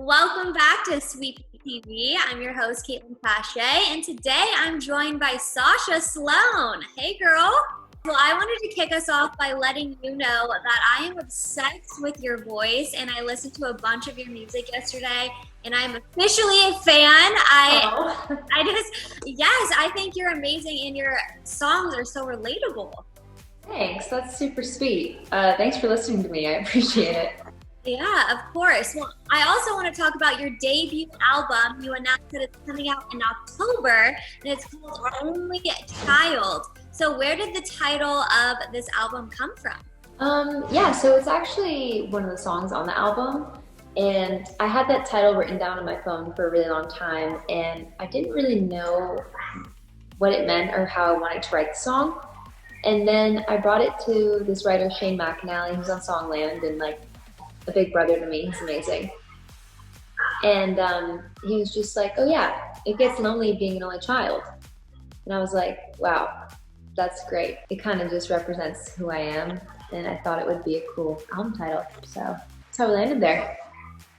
Welcome back to Sweet TV. I'm your host, Kaitlan Fasheh, and today I'm joined by Sasha Sloan. Hey, girl. Well, I wanted to kick us off by letting you know that I am obsessed with your voice, and I listened to a bunch of your music yesterday, and I'm officially a fan. I think you're amazing, and your songs are so relatable. Thanks, that's super sweet. Thanks for listening to me, I appreciate it. Yeah, of course. Well, I also want to talk about your debut album. You announced that it's coming out in October, and it's called Only Child. So where did the title of this album come from? So it's actually one of the songs on the album, and I had that title written down on my phone for a really long time, and I didn't really know what it meant or how I wanted to write the song. And then I brought it to this writer, Shane McAnally, who's on Songland, and like a big brother to me. He's amazing. And he was just like, oh yeah, it gets lonely being an only child. And I was like, wow, that's great. It kind of just represents who I am. And I thought it would be a cool album title. So that's how we landed there.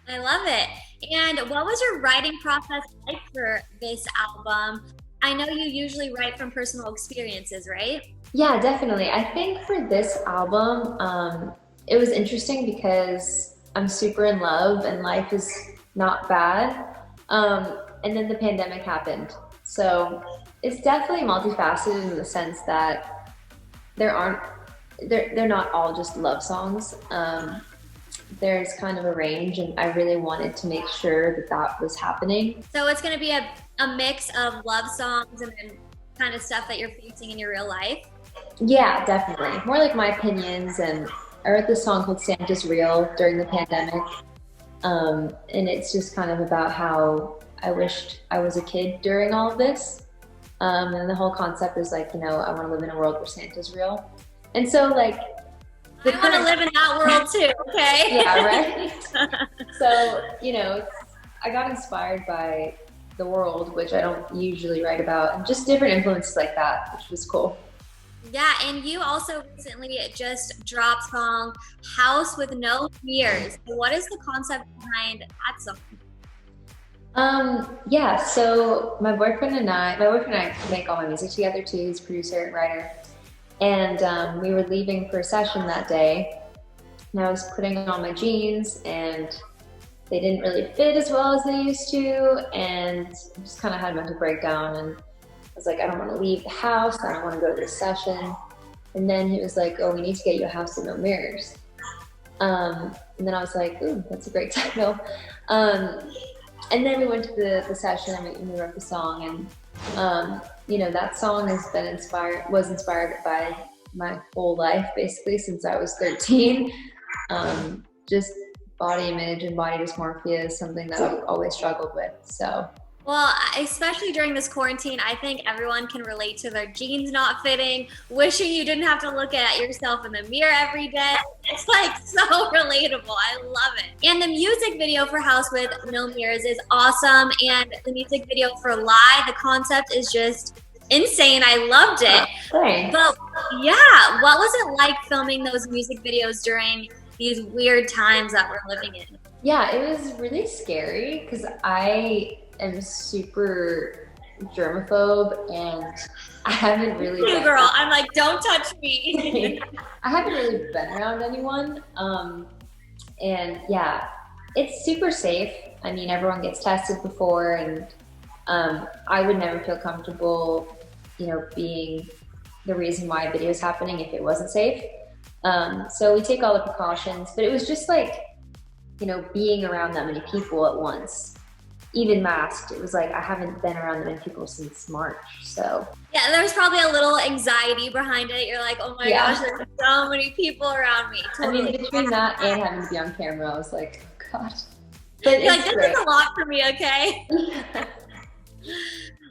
I love it. And what was your writing process like for this album? I know you usually write from personal experiences, right? Yeah, definitely. I think for this album, it was interesting because I'm super in love and life is not bad. And then the pandemic happened. So it's definitely multifaceted in the sense that they're not all just love songs. There's kind of a range, and I really wanted to make sure that that was happening. So it's going to be a mix of love songs and then kind of stuff that you're facing in your real life? Yeah, definitely. More like my opinions, and I wrote this song called Santa's Real during the pandemic. And it's just kind of about how I wished I was a kid during all of this. And the whole concept is like, I want to live in a world where Santa's real. And so like, I want to live in that world too, okay? Yeah, right? So, I got inspired by the world, which I don't usually write about, and just different influences like that, which was cool. Yeah, and you also recently just dropped song House with No Fears. What is the concept behind that song? So my boyfriend and I make all my music together too. He's a producer and writer. And we were leaving for a session that day, and I was putting on my jeans, and they didn't really fit as well as they used to, and I just kind of had a mental breakdown, and I was like, I don't want to leave the house, I don't want to go to this session. And then he was like, oh, we need to get you a house with no mirrors. And then I was like, ooh, that's a great title. And then we went to the session, and we wrote the song, and that song was inspired by my whole life, basically, since I was 13. Just body image and body dysmorphia is something that I've always struggled with, so. Well, especially during this quarantine, I think everyone can relate to their jeans not fitting, wishing you didn't have to look at yourself in the mirror every day. It's like so relatable. I love it. And the music video for House with No Mirrors is awesome. And the music video for Lie, the concept is just insane. I loved it. Thanks. But yeah, what was it like filming those music videos during these weird times that we're living in? Yeah, it was really scary because I am super germaphobe, and I haven't really I'm like, don't touch me. I haven't really been around anyone, and yeah, it's super safe. I mean, everyone gets tested before, and I would never feel comfortable being the reason why a video is happening if it wasn't safe. So we take all the precautions, but it was just like being around that many people at once, even masked. It was like, I haven't been around that many people since March, so. Yeah, there was probably a little anxiety behind it. You're like, oh my gosh, there's so many people around me. Totally. I mean, between that and having to be on camera, I was like, oh God. But you're like, this is a lot for me, okay?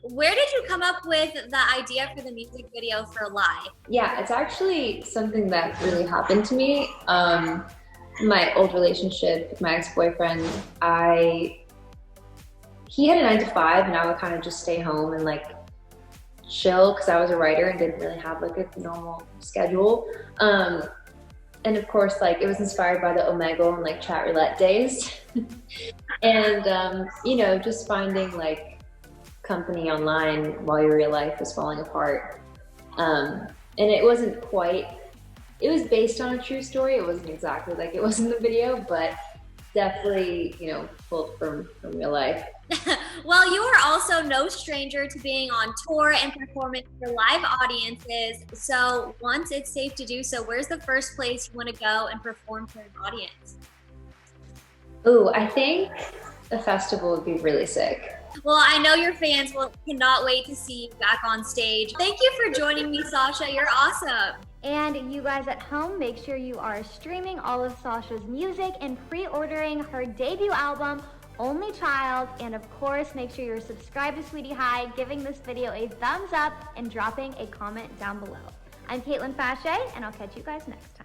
Where did you come up with the idea for the music video for Lie? Yeah, it's actually something that really happened to me. My old relationship with my ex-boyfriend, he had a 9-to-5, and I would kind of just stay home and like chill because I was a writer and didn't really have like a normal schedule. And of course, like, it was inspired by the Omegle and like chat roulette days. And, you know, just finding like company online while your real life was falling apart. And it wasn't quite, it was based on a true story. It wasn't exactly like it was in the video, but definitely, you know, pulled from real life. Well, you are also no stranger to being on tour and performing for live audiences. So once it's safe to do so, where's the first place you want to go and perform for an audience? Ooh, I think a festival would be really sick. Well, I know your fans cannot wait to see you back on stage. Thank you for joining me, Sasha. You're awesome. And you guys at home, make sure you are streaming all of Sasha's music and pre-ordering her debut album, Only Child. And of course, make sure you're subscribed to Sweetie High, giving this video a thumbs up, and dropping a comment down below. I'm Kaitlan Fasheh, and I'll catch you guys next time.